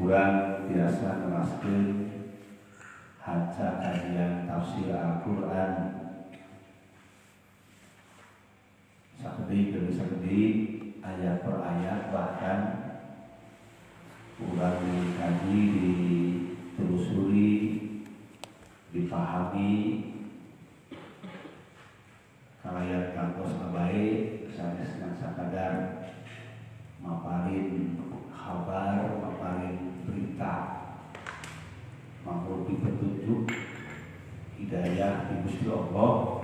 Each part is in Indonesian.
urang biasa neraskeun haca kajian tafsir Al-Qur'an sakeudeui demi sakeudeui ayat per ayat, bahkan urang dikaji, ditelusuri, dipahami kalayan kantos abae sanesna sakadar maparin kabar, maparin berita, mangrupi petunjuk hidayah di Gusti Allah.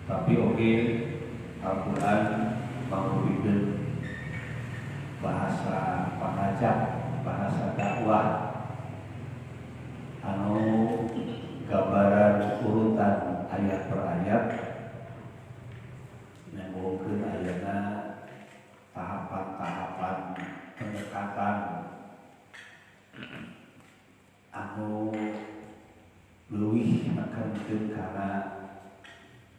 Tapi oke, Al-Quran mangrupikeun bahasa pangajak, bahasa dakwah anu gambaran urutan ayat per ayat nyambungkeun ayatna tahapan-tahapan pendekatan anu leuwih nekankeun kana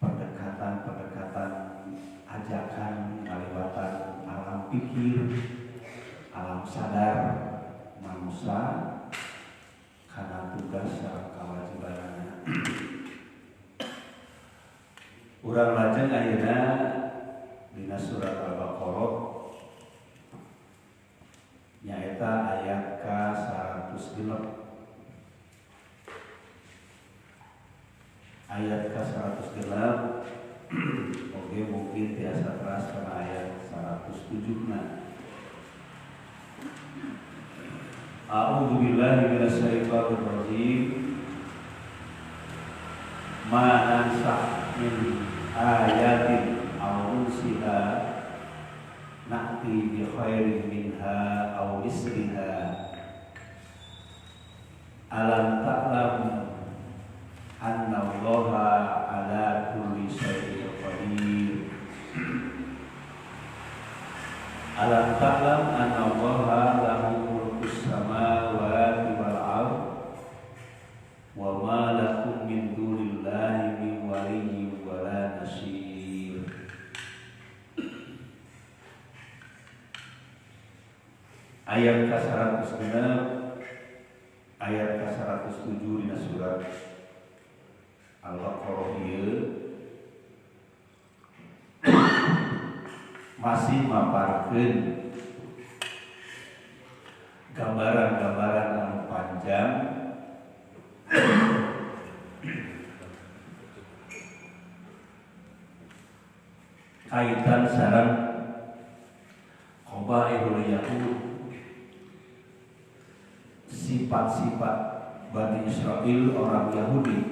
pendekatan ajakan kaliwatan alam pikir, alam sadar manusia kana tugas sareng kawajibanna. Urang lajeng ayeuna dina surat Al-Baqarah nyaeta ayat ke-106. Ayat ke-106 oke mungkin biasa keras karena ayat 107 A'udzu billahi minasyaitonir rajim. Ma nansakh min ayatin aw nunsiha na'ti bi khairin minha aw misliha alam ta'lam anna Allaha ala kulli syai'in qadir. Alam ta'lam anna Allaha lahu mulkus samawati wal ard wa ma lakum min dunillahi min waliyyin wa la nasir. Ayat ke-106 ayat ke-107 dina surat Al-Baqarah ieu masih maparkeun gambaran-gambaran anu panjang kaitan sareng qabailul Yahud, sifat-sifat Bani Israel orang Yahudi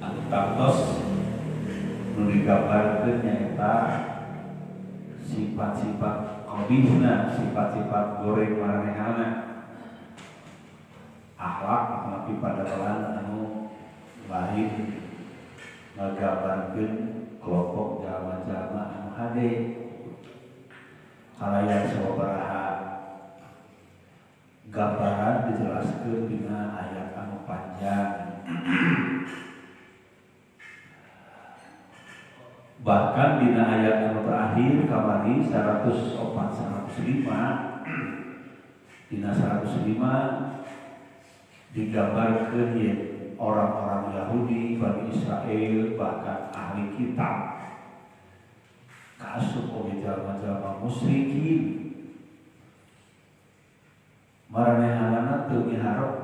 anu kantos nu digambarkeun nyaeta sifat-sifat qabihna, sifat-sifat goreng maranehana, akhlak tapi pada pelan anu lain ngagambarkeun kelompok jalma-jalma anu hade kalayan sababaraha gambaran dijelaskeun dina ayat anu panjang. Bahkan dina ayat anu terakhir kamari 104 105 dina 105 digambarkeun ye orang-orang Yahudi, Bani Israel, bahkan ahli kitab kaasup oge jalma-jalma musyrikin maranehanana teu miharep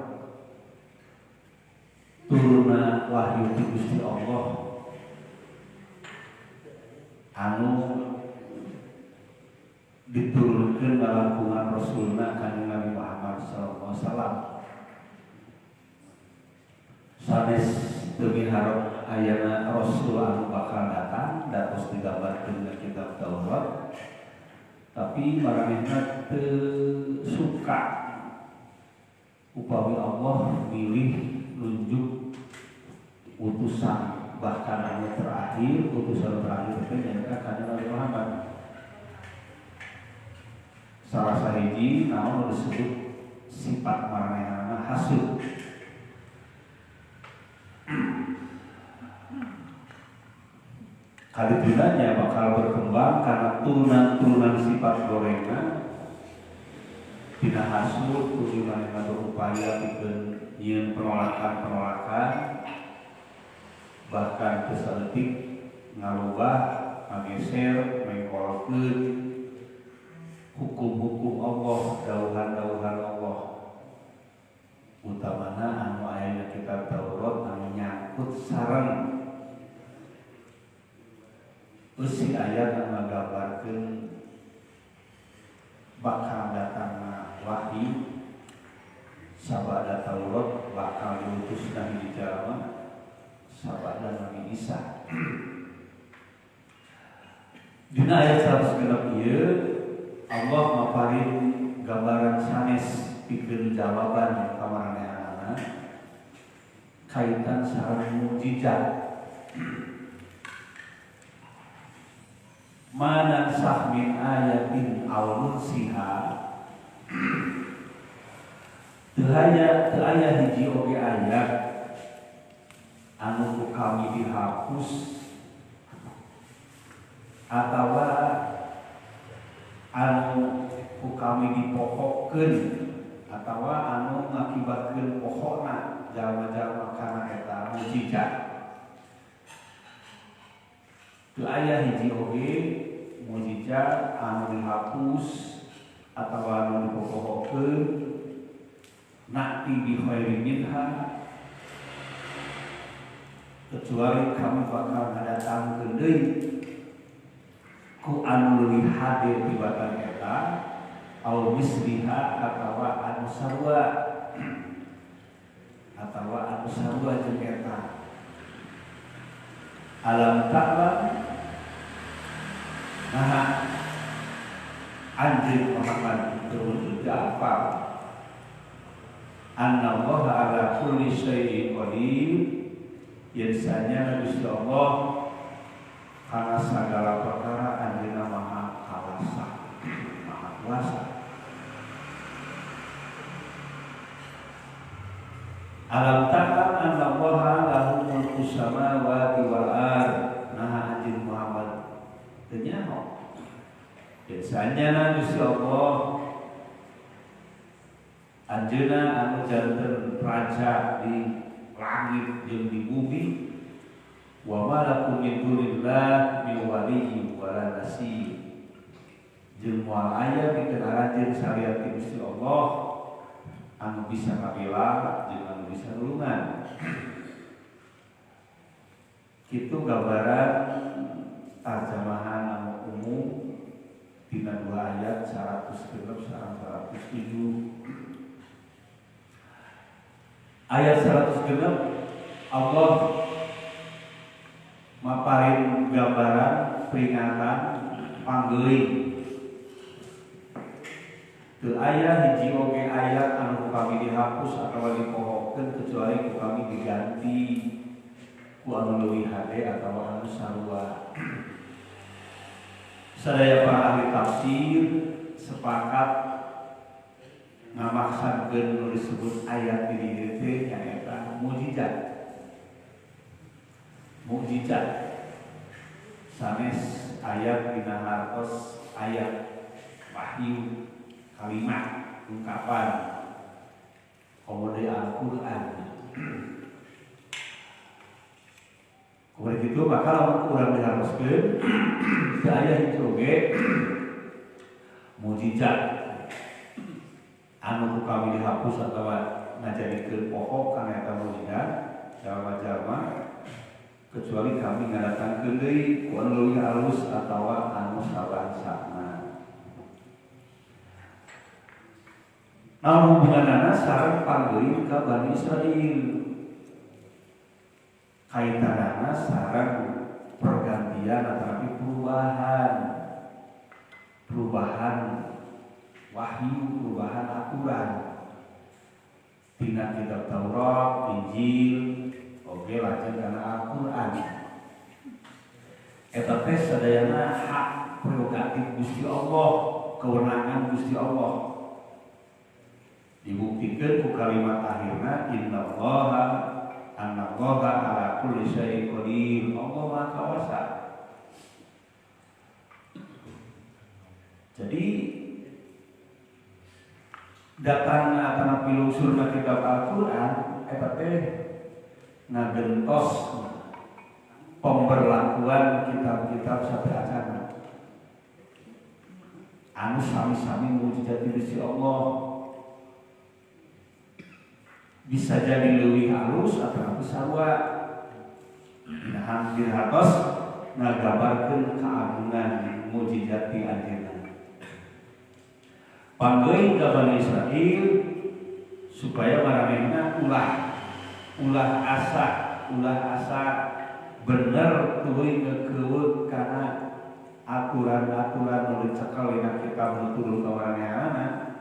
turunna wahyu ti Gusti Allah anu diturunkeun lalangkungan Rasulna Kanjeng Nabi Muhammad sallallahu alaihi wasallam. Sanes teu miharep ayana Rasul anu bakal datang dados digambarkeun dina kitab Taurat, tapi maranehna teu suka upami Allah milih nunjuk utusan, bahkan anu terakhir utusan terakhir teh nyaeta Kanjeng Nabi Muhammad. Salah sahiji naon disebut sifat maranehna hasud. Kalitunanya bakal berkembang karena turunan-turunan sifat gorengan tina hasud tujuan yang berupaya bikin nyeun penolakan bahkan kesaletik ngarubah ngageser mengkolkeun hukum-hukum Allah, dauhan-dauhan Allah, utamana anu aya di kitab Taurat anu nyangkut sareng usi ayat anu nggambarkeun bakal datangna wahyu sabada Taurat bakal diutus Nabi jalma sabada Nabi Isa. Dina ayat 106 ieu Allah maparin gambaran sanes pikeun jawaban ka maranehanana kaitan sareng mukjizat. Mana sahmin ayatin al-nunsiha teu aya hiji oge ayat anu ku kami dihapus atawa anu ku kami dipokokkeun atawa anu ngakibatkeun pokokna jalma-jalma kana eta mukjizat. Teu aya hiji oge mukjizat anu dihapus atawa anu dipokokkeun nakti bi khairin minha kecuali kami bakal ngadatangkeun deui ku anu leuwih hade tibatan eta au misliha atawa anu sarua jeung eta. Alam ta'lam nah anjeun Muhammad terus apa annallaha ala kulli syai'in qadir yasanya Gusti Allah kana sagala perkara anjeunna maha kawasa maha kuasa. Alam ta'lam annallaha lahu mulku samawati wal ardh nah anjeun Muhammad teu nyaho biasanya Gusti Allah anjeunna anu janten raja di langit jeung di bumi wa malakum min dunillah min waliyyin wala nasir jeung moal aya pikeun anjeun salian ti Gusti Allah anu bisa ngabela jeung anu bisa nulungan. Kitu gambaran tarjamahan anu umum dina 2 ayat 106 sareng 107. Ayat 106 Allah maparin gambaran peringatan panggeuing. Teu aya hiji oge ayat anu kami dihapus atawa dipohokeun kecuali ku kami diganti ku anu leuwih hade atawa anu sarua. Sadaya para ahli tafsir sepakat ngamaksakeun nu disebut ayat di dieu teh nyaeta mukjizat. Mukjizat sanes ayat dina hartos ayat wahyu kalimat ungkapan komode Al-Qur'an. Kemudian itu maka lamun urang diharoskeun aya hiji oge mukjizat anu ku kami dihapus atawa ngajadikeun pokok kana eta mukjizat jalma-jalma kecuali kami ngadatangkeun deui ku anu leuwih alus atawa anu sabansana. Namun hubunganana sareng panggeuing ka Bani Israil kaitanana sareng pergantian atapi perubahan wahyu, perubahan aturan tina kitab Taurat, Injil, oge lajeng kana Al-Qur'an. Eta teh sadayana hak prerogatif Gusti Allah, kewenangan Gusti Allah. Dibuktikan ku kalimat akhirna annallaha ala kulli syai'in qadir. Allah Maha Kuasa Jadi datang akan pilungsur na kitab Al-Quran eta teh ngagentos pemberlakuan kitab-kitab sabeacana anu sami-sami mujizat Gusti Allah, bisa jadi leuwih halus atau sarua. Nah, hampir hatos ngagabarkeun kaagungan mujizat ti anjeunna. Panggeuing ka Bani Israil supaya maranehna ulah asa bener tuluy ngeukeut kana aturan-aturan nu dicekel dina kitab nu turun ka maranehna.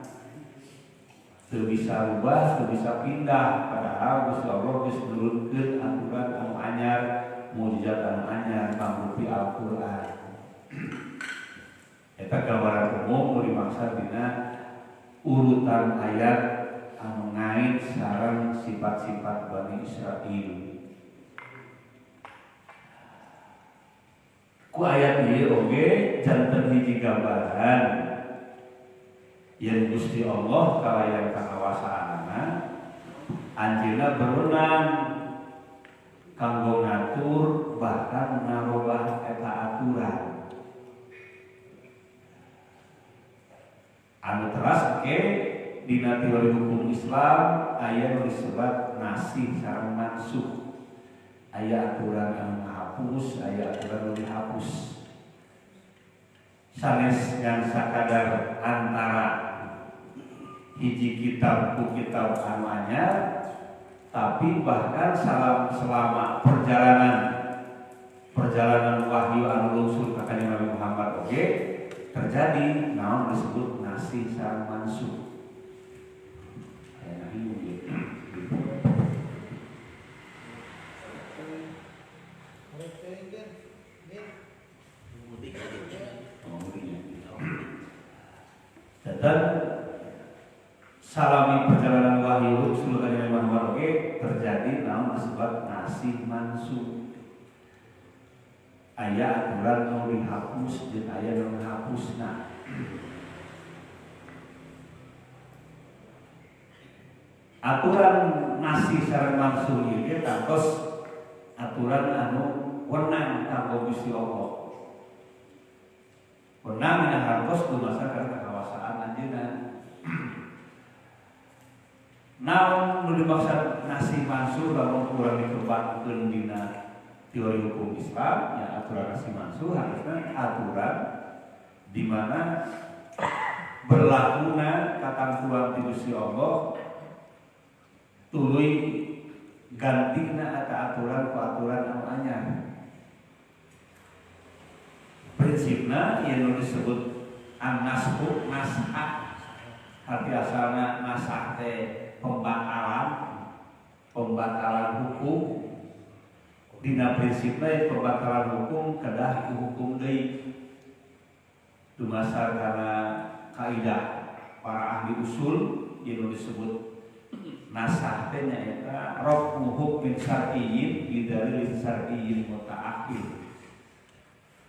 Teu bisa rubah, teu bisa pindah, padahal Gusti Allah geus nurunkeun aturan anu anyar, mujizat anu anyar pangrupi Al-Qur'an. Eta gambaran umum nu dimaksud dina urutan ayat anu ngait sareng sifat-sifat Bani Israil. Ku ayat ieu oge janten hiji gambaran yang Gusti Allah kalayan kawasaanna anjeunna berenang kanggo ngatur bahkan ngarobah eta aturan anu teras oke dina teori hukum Islam aya nu disebut nasih sareng mansukh, aya aturan anu ngahapus, aya aturan nu dihapus. Sanes yang sakadar antara hiji kitab ku kitab anu anyar, tapi bahkan selama perjalanan wahyu anu lungsur ka Kanjeng Nabi Muhammad oge terjadi naon disebut nasih sareng mansukh. Dan salami perjalanan wahyu seluruh Kanjeng Nabi Muhammad oge terjadi naon disebut nasih mansukh. Aya aturan nu dihapus jeung aya nu ngahapusna. Aturan nasih sareng mansukh ieu kantos aturan anu wenang kanggo Gusti Allah. Wenang dina kantos dumasar kana kawasaan anjeunna. Naon nu dimaksud nasih mansukh lamun kurang dikembangkeun dina teori hukum Islam, ya aturan nasih mansukh harusna aturan di mana berlakuna katampuan ti Gusti Allah tuluy gantina eta aturan ku aturan anu anyar. Prinsipna ieu disebut an-nasxu nasah. Arti asalna nasah teh pembatalan hukum. Dina prinsipna pembatalan hukum kedah dihukum deui. Dumasar kana kaidah para ahli usul ieu disebut nasah teh nyaeta rafu hukmin syar'iyyin bidalil syar'iyyin muta'akhir.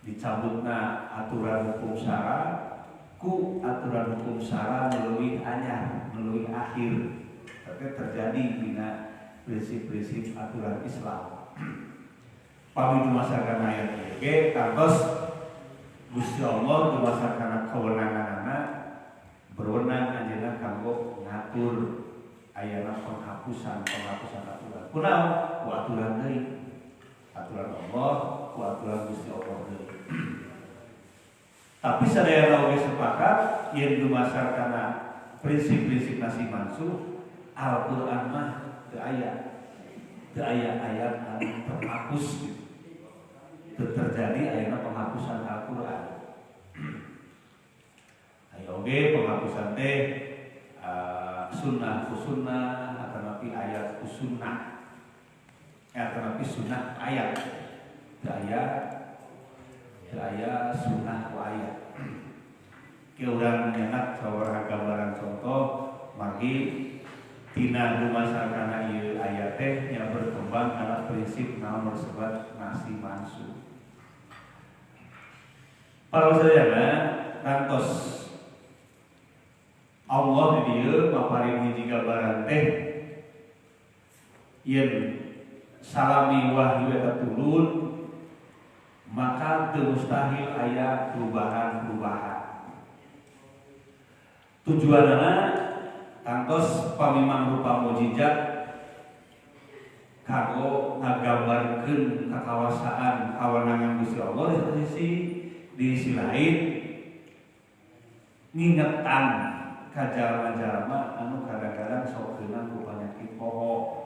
Dicabutna aturan hukum syara ku aturan hukum syara leuwih anyar, leuwih akhir. Tapi terjadi dina prinsip-prinsip aturan Islam. Pami dumasarkan ayat ieu kantos Gusti Allah dumasarkan kewenanganna berwenang anjeunna kanggo ngatur ayana penghapusan aturan. Kunaon? Ku aturan deui. Aturan Allah, ku aturan Gusti Allah deui. Tapi sadaya oge sepakat yen dumasarkan prinsip-prinsip nasih mansukh Al-Qur'an mah teu aya ayat anu terhapus gitu. Terjadi ayana penghapusan Al-Qur'an. Ayo oge penghapusan teh sunnah ku sunnah atanapi ayat ku sunnah. Atanapi sunnah ayat. Teu aya sunnah ku ayat. Ki urang nyenak sabaraha gambaran contoh margi tina dumasarkan ieu ayat teh yang berkembang kana prinsip naon disebut nasih mansukh. Para sadayana kantos Allah di dieu maparing hiji gambaran teh yen salami wahyu eta turun maka teu mustahil aya perubahan-perubahan. Tujuanana kantos pamimang rupa mukjizat kanggo ngagambarkeun kakawasaan kawenangan Gusti Allah di sisi lain ngingetan ka jalma-jalma anu kadang-kadang sok keunang ku panyakit poho.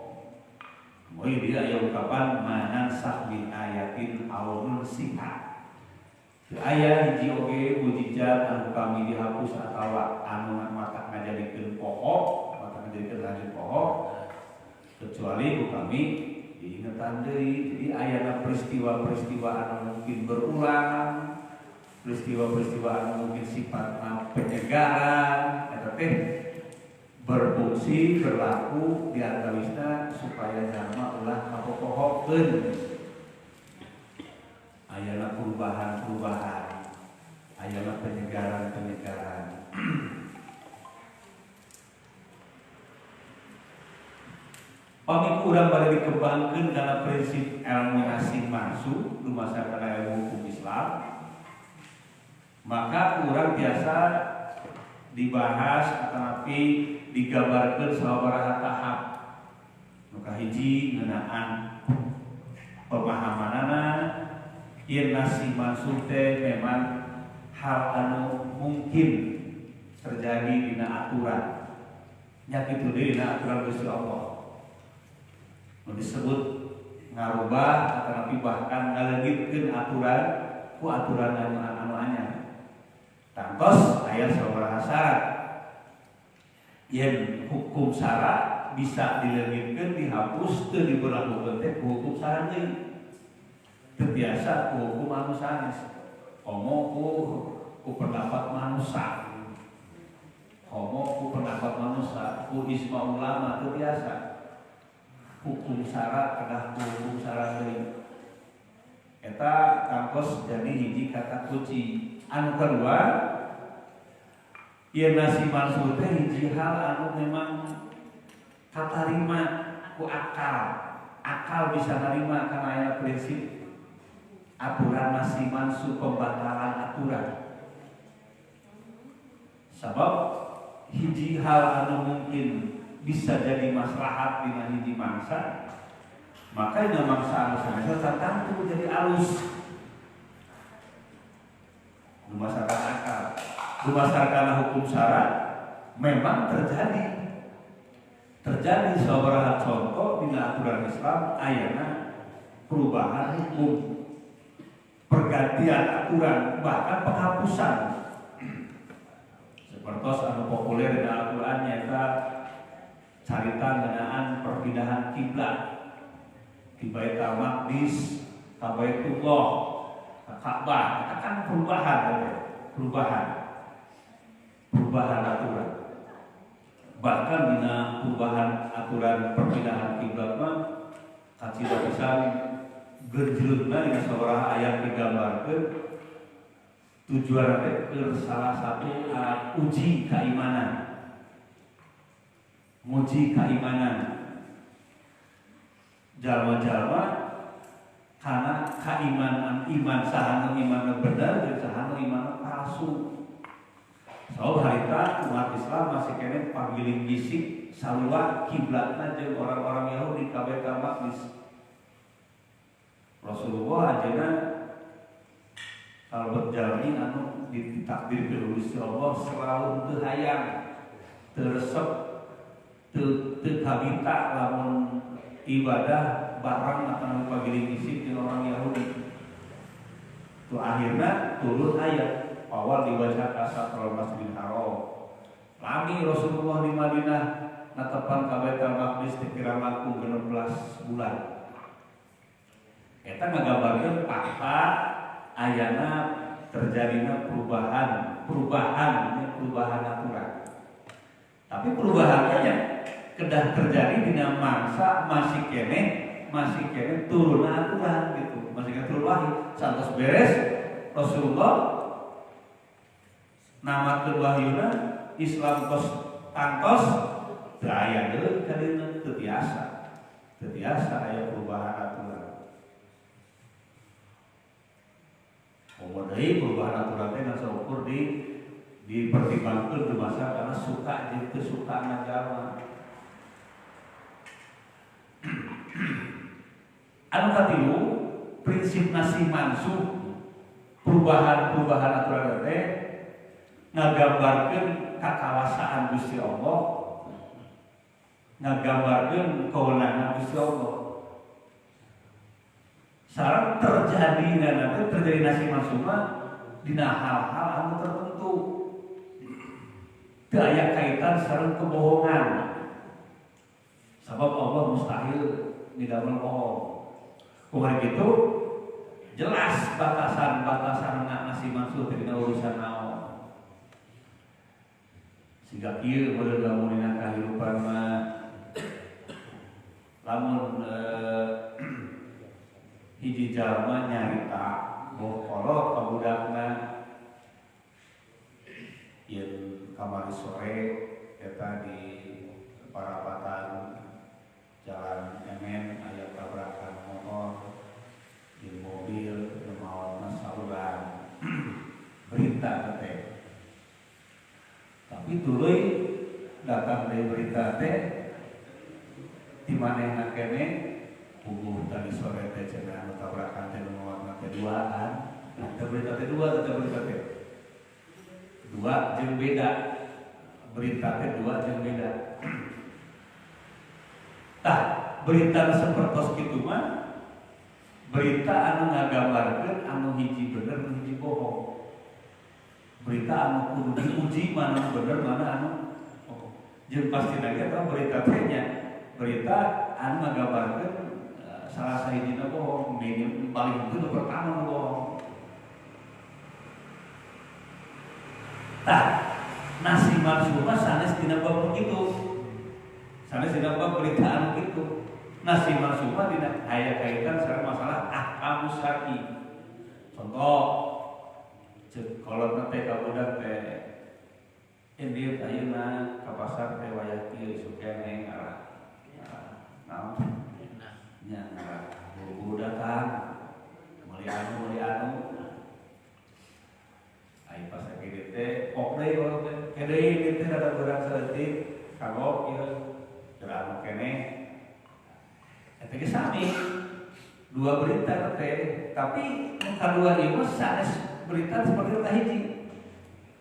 Moy dia aya ungkapan manan sahbi ayatin aw nunsiha. Aya hiji oge mujizat anu kami dihapus atawa anu mata ngajadikeun poho, mata ngajadikeun lanjut poho kecuali ku kami diingetan deui. Jadi aya peristiwa-peristiwa anu mungkin berulang, peristiwa-peristiwa anu mungkin sifatna penyegaran eta teh berfungsi berlaku di antawisna supaya jalma ulah kapopohokeun. Ayana perubahan-perubahan, ayana penyegaran-penyegaran. Pamit urang bade dikembangkeun dalam prinsip ilmu asing masuk lumasakan ilmu hukum Islam, maka urang biasa dibahas tetapi digambarkeun sababaraha tahap. Nu kahiji ngeunaan pemahamanana yen nasi mansuh teh memang hal anu mungkin terjadi dina aturan. Nya kitu deui dina aturan Gusti Allah. Nu disebut ngarubah ataupun bahkan ngaleungitkeun aturan ku aturan anu anyar. Tantos aya sabaraha syarat yen hukum syara bisa dileungitkeun dihapus teu diberlakukeun teh ku hukum syara deui. Teu biasa ku hukum anu sanes. Homo ku pendapat manusia. Homo ku pendapat manusia, ku ijma ulama teu biasa. Hukum syara kedah ku hukum syara deui. Eta kangkos jadi hiji kata kunci. Anu kedua, yen nasi mansuh teh hiji hal anu memang katarima ku akal. Akal bisa narima karena aya prinsip aturan nasi mansuh pembatalan aturan. Sebab hiji hal anu mungkin bisa jadi maslahat dina hiji mangsa, maka dina mangsa anu sanes tertentu jadi alus. Berdasarkan akal, berdasarkan hukum syara memang terjadi sabaraha contoh di aturan Islam ayana perubahan hukum, pergantian aturan, bahkan penghapusan. Seperti anu populer di Al-Qur'an nyaeta carita ngeunaan perpindahan kiblat di Baitul Maqdis ka Baitullah Ka'bah. Itu kan perubahan aturan. Bahkan dina perubahan aturan perpindahan kiblat mah kacida pisan genjleutna dina sabaraha ayat digambarkeun tujuan teh keur salah satu alat uji keimanan. Nguji keimanan jalma-jalma karena keimanan iman sahana iman benar dan sahana iman palsu. So harita umat Islam masih kene pagiling bisik salua kiblatna jeung orang-orang Yahudi ka Baitul Maqdis. Rasulullah ajeuna kalau berjalani anu ditakdir ke Gusti Allah selalu teu hayang teu resep teu kabita lamun ibadah barang atau pagiling isip di orang Yahudi. Tu akhirnya turun ayat awal diwajah kasatrul Masjidil Haram. Lami Rasulullah di Madinah natepan ka Baitul Maqdis dikira langkung 16 bulan. Eta ngagambarkeun fakta ayana terjadinya perubahan aturan. Tapi perubahannya kedah terjadi dina mangsa masih kene turun aturan gitu, masih kene turun wahyu. Santos beres Rasulullah namakeun wahyuna Islam tos kantos teu aya deui kadina teu biasa aya perubahan aturan. Deui perubahan aturan teh ngan saukur dipertimbangkeun di masa karena suka jeung teu sukana jalma. Anu katilu prinsip nasi mansuh perubahan aturan teh ngagambarkeun kakawasaan Gusti Allah, ngagambarkeun kewenangan Gusti Allah. Sareng terjadi nasi mansuh dina hal-hal anu tertentu. Teu aya kaitan sareng kebohongan. Sebab Allah mustahil didamel bohong. Kumaha kitu jelas batasan nasi mansuh teh dina urusan naon. Siga kieu beureum lamun dina kahirupan mah lamun hiji jalma nyarita boh kolot ka budakna yen kamari sore eta di parapatan jalan Emen aya tabrakan motor di mobil maot sauran berita teh. Tapi tuluy datang dari berita teh di manehna kene puguh tadi sore teh cenah anu tabrakan teh maot keduaan. Nah, berita teh dua jeung beda. Berita teh dua jeung beda. Tah, berita sapertos kitu mah berita anu ngagambarkeun anu hiji bener anu hiji bohong. Berita anu kudu diuji mana bener mana anu bohong. Jeung pastina ge eta berita teh nya berita anu ngagambarkeun salah sahijina bohong, minim paling itu pertama bohong. Tah, nasi mansuh mah sanes dina bab kitu. Sanes dina bab berita anu kitu. Nasi mansuh mah dina aya kaitan sareng masalah ahkam syar'i. Contoh, ceuk kolotna teh ka budak teh indieun ayeuna ka pasar teh wayah kieu isu keneh ngarah. Naon? Nya ngarah buru datang. Meuli anu. Ai pas kieu teh kok deui orang teh. Kedeui teh datang urang saeutik kagok ieu anu keneh. Eta ge sami. Dua berita teh, tapi nu kadua ieu mah sanes berita seperti eta hiji.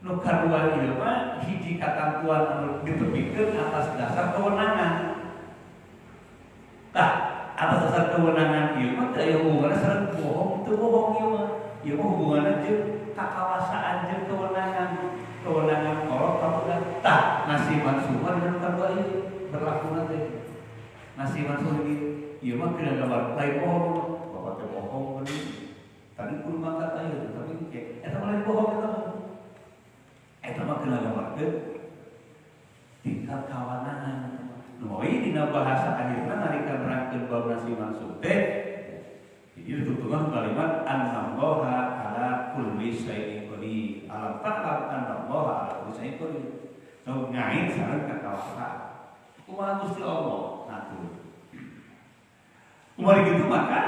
Nu kadua ieu mah hiji katentuan anu ditepikeun atas dasar kewenangan. Tah, atas dasar kewenangan ieu mah teu aya hubunganna sareng bohong, teu bohong ieu mah. Ieu mah hubunganna jeung kakawasaan jeung kewenangan kolot ka budak. Tah, nasi mansuh mah dina nu kadua ieu berlaku teh. Nasi mansuh ieu mah kena gambar lain bohong. Bapak teh bohong kan. Tadi kudu mangkat ayeuna tapi eta mah lain bohong eta mah. Eta mah kena gambarkeun tingkat kawanangan. Nu ieu dina bahasa akhirna nalika nerangkeun bab nasi mansuh teh jadi dituturkan kalimat annallaha ala kulli syai'in qadir. Alam ta'lam annallaha ala kulli syai'in qadir. So ngain sareng kakawasaan. Kumaha Gusti Allah ngatur. Kumaha gitu maka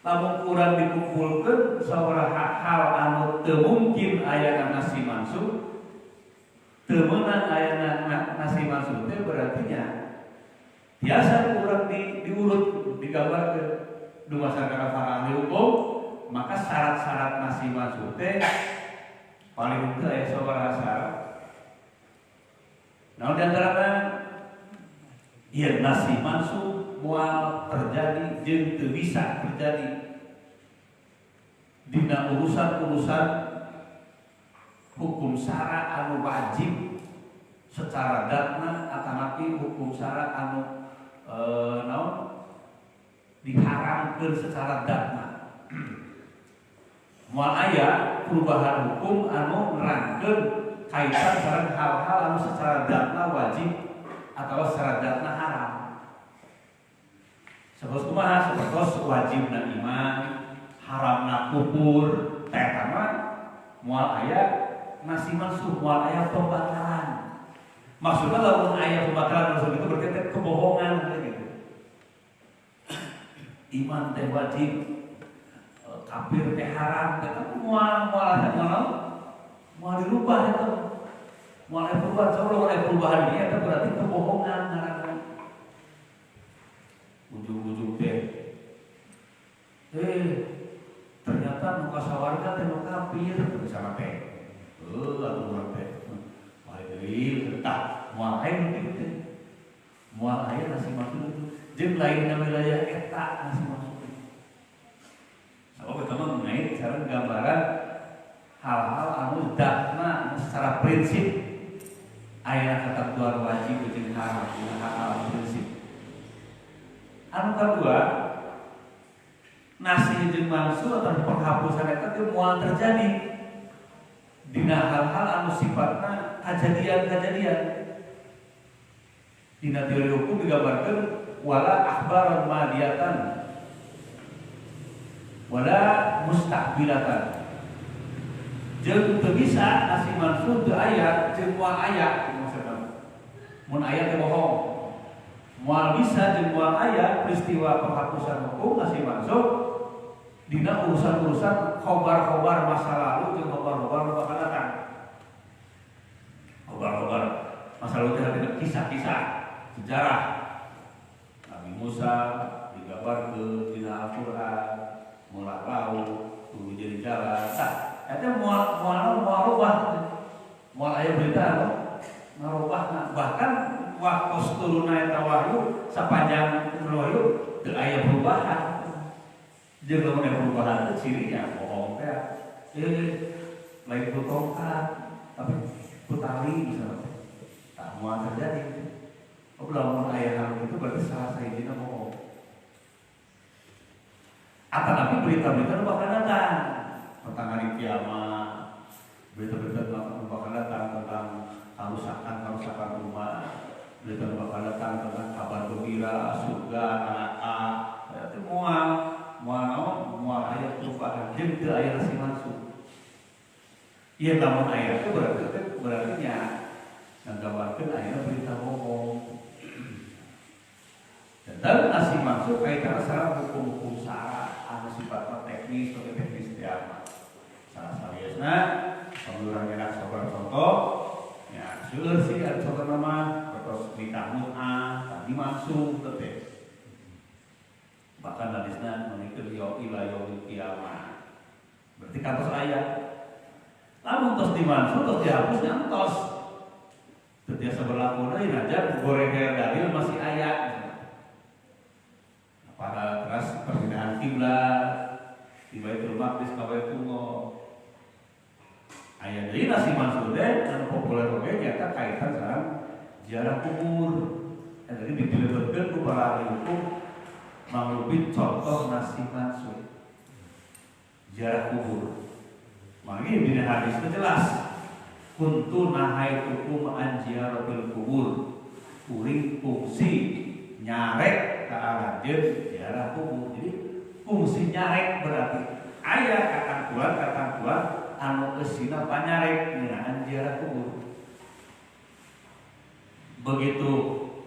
lamun urang dikumpulkeun sabaraha hal anu teu mungkin aya nasi mansuh, teu meunang aya nasi mansuh teh berarti nya biasa urang diurut digambarkeun du masyarakat ahli hukum, maka syarat-syarat nasi mansuh teh paling teu aya sabaraha syarat. Naon diantarana yen nasi mansuh moal terjadi jeung teu bisa terjadi dina urusan-urusan hukum syara anu wajib secara datna atanapi hukum syara anu naon diharamkeun secara datna. Moal aya perubahan hukum anu nerangkeun kaitan sareng hal-hal anu secara datna wajib atau secara datna haram. Sapertos kumaha? Sapertos wajibna iman, haramna kufur, eta mah moal aya nasi mansuh moal aya pembatalan. Maksudnya lamun aya pembatalan maksud itu berarti kebohongan gitu. Iman teh wajib, kafir teh haram, teh moal dirubah itu. Moal aya perubahan, soalnya aya perubahan dia itu berarti kebohongan ngaranna. Ujung-ujung teh ternyata nu kasawarga teh nu kafir bersama teh. Atuh urang teh. Mari deui tah moal aya nu kitu. Moal aya nasi mansuh itu. Jeung lainna wilayah eta nasi mansuh. Sabab eta mah ngait sareng gambaran hal-hal anu dakna secara prinsip aya ketentuan wajib jeung haram hal prinsip. Anu kedua, nasi jeung mansuh atau penghapusan eta teh moal terjadi dina hal-hal anu sifatna kejadian-kejadian. Dina teori hukum digambarkeun wala akhbaran madiyatan wala mustaqbilatan. Jeung teu bisa nasi mansuh teu aya jeung moal aya maksudna. Mun aya teh bohong. Moal bisa jeung moal aya peristiwa penghapusan hukum nasi mansuh dina urusan-urusan khobar-khobar masa lalu jeung khobar-khobar nu bakal datang. Khobar-khobar masa lalu teh dina kisah-kisah sejarah Nabi Musa digambarkeun dina Al-Qur'an mulak laut tuluy jadi jalan. Eta moal rubah, moal aya berita ngarubahna. Bahkan waktu turunna eta wahyu sapanjang wahyu teu aya perubahan. Jeung lamun aya perubahan teh cirinya bohong teh. Lain ku tongkat, tapi ku tali misalnya. Tak moal terjadi. Lamun aya hal itu berarti salah sahijina bohong. Atanapi berita-berita nu bakal datang tentang hari kiamat, berita-berita yang bakal datang tentang kerusakan rumah, berita yang bakal datang tentang kabar gembira, surga, neraka. Itu mual ayat perubahan, jeung teu aya nasi mansuh. Ieu lamun aya teh berarti nya nggambarkeun aya berita bohong. Dan nasi mansuh kaitanna sareng hukum-hukum syara anu sifatna teknis atau teknis kiamat. Salah saliasna pengurang enak sabar contoh ya seueur sih ada contoh nama terus nikah mut'ah tadi mansuh teh bahkan hadisna menikah ila yaumil kiamat berarti kantos aya lamun tos dimansuh tos dihapus nyantos teu tiasa berlaku deui najan goreng dalil masih aya pada keras perpindahan kiblat di Baitul Maqdis ka Baitullah. Aya deui nasi mansuh teh anu populer oge nyata kaitan sareng ziarah kubur. Jadi dipilihkeun ku para ahli hukum manglupit contoh nasi mansuh. Ziarah kubur. Mangga dina hadis teh jelas. Kuntu nahaitukum an ziyaratil kubur. Kuring fungsi nyarek ka aranjeun ziarah kubur. Jadi fungsi nyarek berarti aya katantuan anu eusina panyarek ngeunaan ziarah kubur. Begitu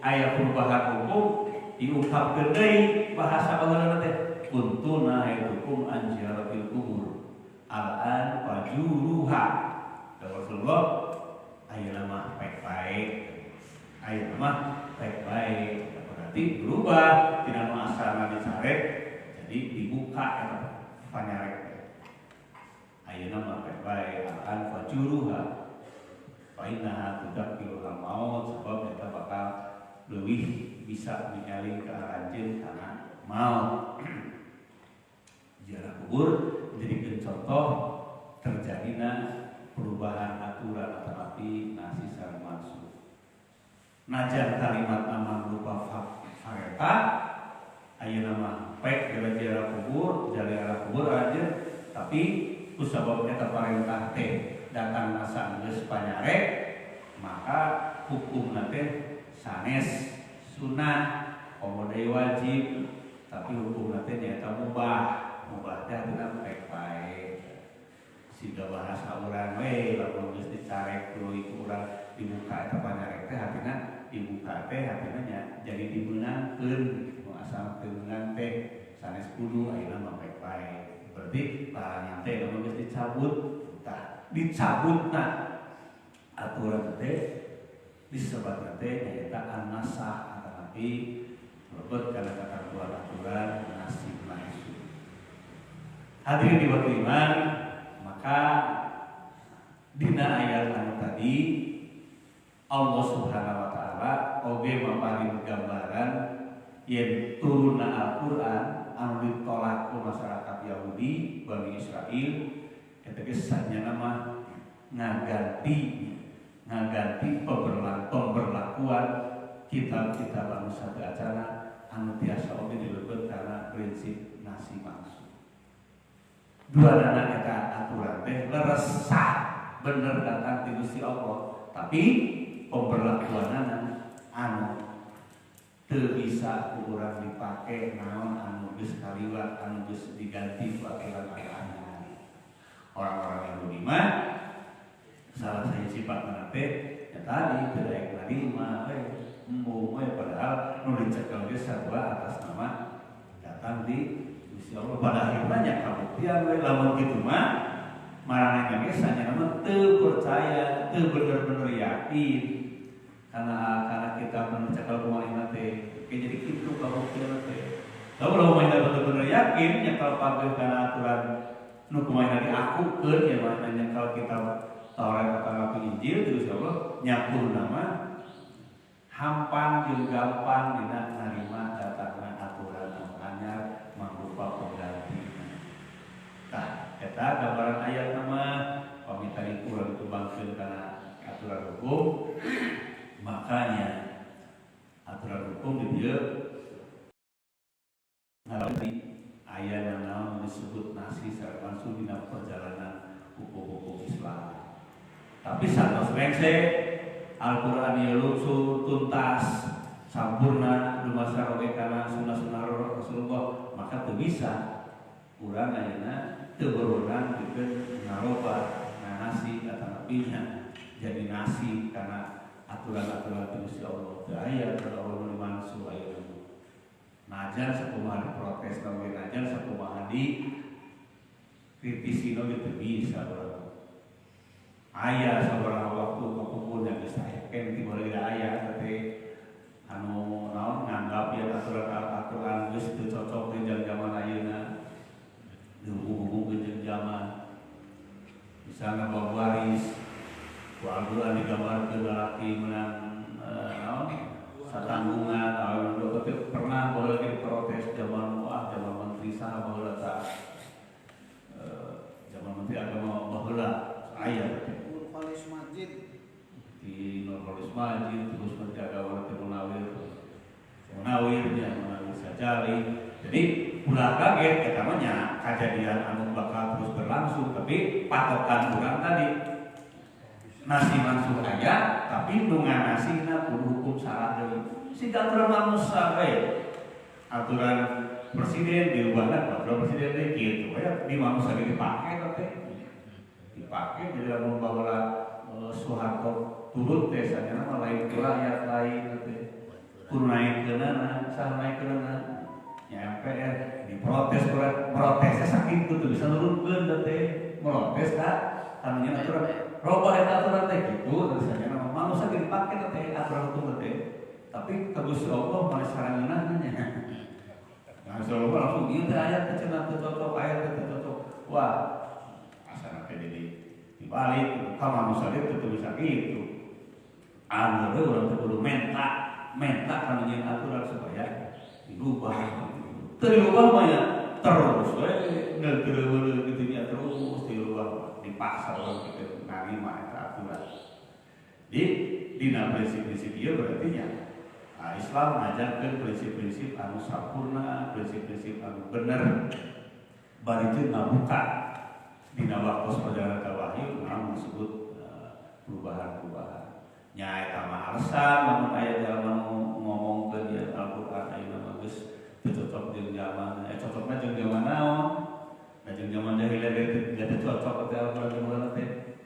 aya perubahan hukum diungkapkeun deui bahasa baheula teh kuntu nahaitukum an ziyaratil kubur al-an fajuruha. Rasulullah ayeuna mah baik-baik. Ayeuna mah baik-baik. Berarti berubah tina nu asalna dicarek jadi dibuka eta panyarek. Ayeuna mah baik-baik al-an fajuruha. Fa innaha tudakkiru al-maut sebab eta bakal leuwih bisa ningali ke aranjeun kana maut. Ziarah kubur dijadikeun contoh terjadina perubahan aturan tetapi nasi sareng mansuh. Najan kalimat nama berupa fareta ayeuna mah pek ziarah kubur, ziarah kubur aja tapi kusabab eta parentah teh datang nasa geus panyarek maka hukumna teh sanes sunah komode wajib tapi hukumna teh nyaeta mubah teh aturan baik-baik siga bahasa urang we lamun geus teh hasilnya jadi dimenangkeun asal teu meunang teh sanes kudu ayeuna mah baik-baik. Berarti larangan teh lamun geus dicabut, tah dicabutna aturan teh disebutna teh nyaeta an-nasah atau nabi lebet kana ketentuan aturan nasib manusia. Hadirin di waktu iman, maka dina ayat anu tadi Allah Subhanahu wa taala oge maparing gambaran yen turunna Al-Qur'an anu ditolak ku masyarakat Yahudi Bani Israel eta ge sanyana mah ngaganti pemberlakuan kitab-kitab anu sadayana anu tiasa oge dilebet karena prinsip nasi maksud. Dua anak eta aturan teh leres sah bener datang ti Gusti Allah, tapi pemberlakuanana anu teu bisa urang dipake naon anu geus kaliwat anu geus diganti ku aturan agama. Orang-orang Yahudi mah salah satu sifat teh ya tadi teu daek narima embung padahal nu dicekel ge sarua atas nama datang di Gusti Allah. Pada akhirnya kabuktian we lamun kitu mah maranehna ge sanyana teu percaya, teu bener-bener yakin karena kita mencekel kumaha teh jadi kitu kabuktian teh. Lamun maina bener-bener yakin nya kalau pageuh kana aturan nu kumaha diakukeun ya mah nya kalau kita Taurat atau Injil terus Allah nyapur nama hampan jeung gampang dina narima datangna aturan anyar mangrupa pengganti. Tah eta gambaran ayat nama pamitari urang tubangkeun kana aturan hukum. Makanya aturan hukum di dieu ngalami aya yang disebut nasi secara langsung dina perjalanan hukum-hukum Islam. Tapi satos rengse Al-Qur'an ieu lucu tuntas sampurna lumasar oge kana sunah-sunah Rasulullah, maka teu bisa urang ayeuna teu berwenang dikeun ngarobah nasi atau nabinya jadi nasi karena aturan-aturan Gusti Allah. Teu aya kalau mansuh ayeuna. Najan sakumaha diprotes kangge najan sakumaha di kritisino teu bisa urang. Ayah sabarang waktu kepupun yang bisa yakin tiba lagi ayah tapi anu naon nganggap ya aturan geus teu cocok jeung zaman ayeuna dihubung-hubung jeung zaman misalnya bawaris ku Al-Qur'an digambarkeun lalaki menang naon satanggungan anu teh pernah baheula ge protes zaman menteri saha baheula tah zaman menteri agama baheula aya Nurholis Majid di Nurholis Majid terus menteri agama teh Munawir Sajali. Jadi ulah kaget eta mah nya kejadian anu bakal terus berlangsung, tapi patokan urang tadi nasi mansuh aya tapi nu nganasina kudu hukum syarat deui. Siga aturan manusia we aturan presiden dirubahna aturan presiden deui kitu we di manusia dipake teh dipake jadi lamun baheula Soeharto turut teh sanyana mah lain rakyat lain teh kudu naikeunana saha naikeunana nya MPR diprotes protesnya saking kudu bisa nurunkeun teh protes ka anu nya aturan robah eta aturan teh kitu terus sanyana mah manusia dipake teh aturan hukum teh tapi ka Gusti Allah mah sarangeunana nya nah Allah langsung ieu teh ayat teh cenah teu cocok ayat teh teu cocok wah asana teh jadi dibalik ka manusia teh teu bisa kitu anu teh urang teh kudu menta kana nyeun aturan supaya dirubah teu dirubah mah ya terus we ngeureul kitu nya terus dirubah dipaksa urang kitu narima eta aturan. Di dina prinsip-prinsip ieu berarti nya Islam ngajarkeun prinsip-prinsip anu sampurna, prinsip-prinsip anu bener bari teu ngabuka dina waktu perjalanan ka wahyu namun disebut perubahan-perubahan. Nya eta mah alasan lamun aya jalan ngomongkeun di Al-Qur'an ayeuna mah geus teu cocok jeung zaman. Cocokna jeung zaman naon? Da jeung zaman jahiliyah teh cocok teh Al-Qur'an jeung teh.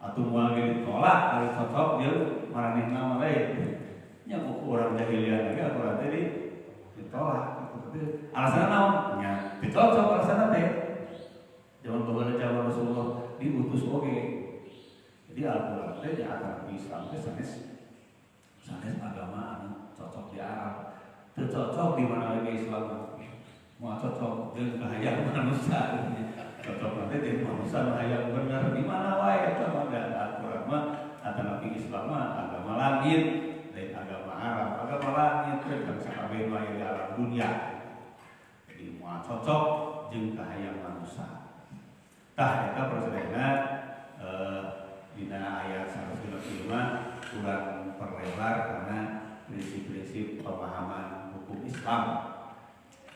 Atuh moal ge ditolak ari cocok jeung maranehna mah lain. nya buku orang jahiliyah lagi aturan tadi ditolak alasan naon nya dicocok alasan teh zaman baheula zaman Rasulullah diutus oge jadi Al-Qur'an teh nya agama Islam teh sanes agama anu cocok di Arab teu cocok di mana lagi Islam mau cocok jeung kahayang manusia cocok nanti di manusia hayang bener di mana wae eta mah Al-Qur'an mah antara Islam mah agama langit dan agama Arab agama langit kan sakabeh mah di alam dunia jadi mau cocok jeung kahayang manusia tah eta prosedurna dina ayat 155 kurang perlebar karena prinsip-prinsip pemahaman hukum Islam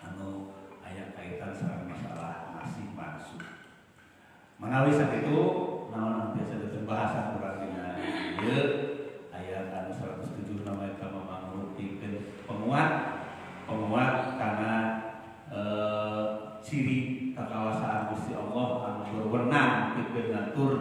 anu aya kaitan sareng masalah nasih mansuh. Manawi sakitu naon biasa disebut bahasa kurang dina ieu ayat anu 107 nama eta mangrupikeun penguat kana ciri kekuasaan Gusti Allah anu berwenang pikeun ngatur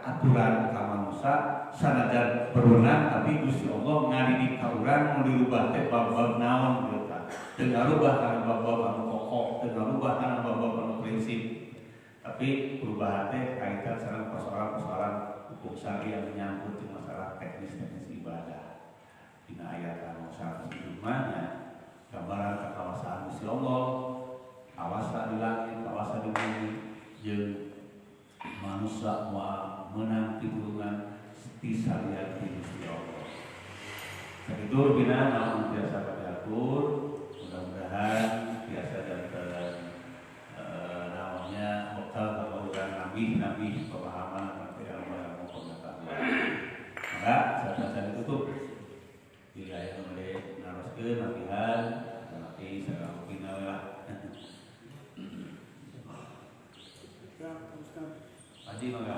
aturan ka manusia sanajan berwenang tapi Gusti Allah ngadidik ka urang nu dirubah teh bab-bab naon eta teu ngarubah kana bab-bab anu pokok teu ngarubah kana bab-bab anu prinsip tapi perubahan teh kaitan sareng persoalan-persoalan hukum syar'i yang menyangkut di masalah teknis-teknis ibadah dina ayat anu 105 nya gambaran kekuasaan Gusti Allah awasa di langit awasa di bumi jeung manusia wa menang pitulungan tisarian di Gusti Allah. Sakitu bina naon biasa diatur, mudah-mudahan biasa janten naonnya bekal kebauran nabi pemahaman nanti Allah mau pengetahuan. Maka saat ditutup wilayah mulai naroskeun nabihan nanti sareng bina lah. Haji mangga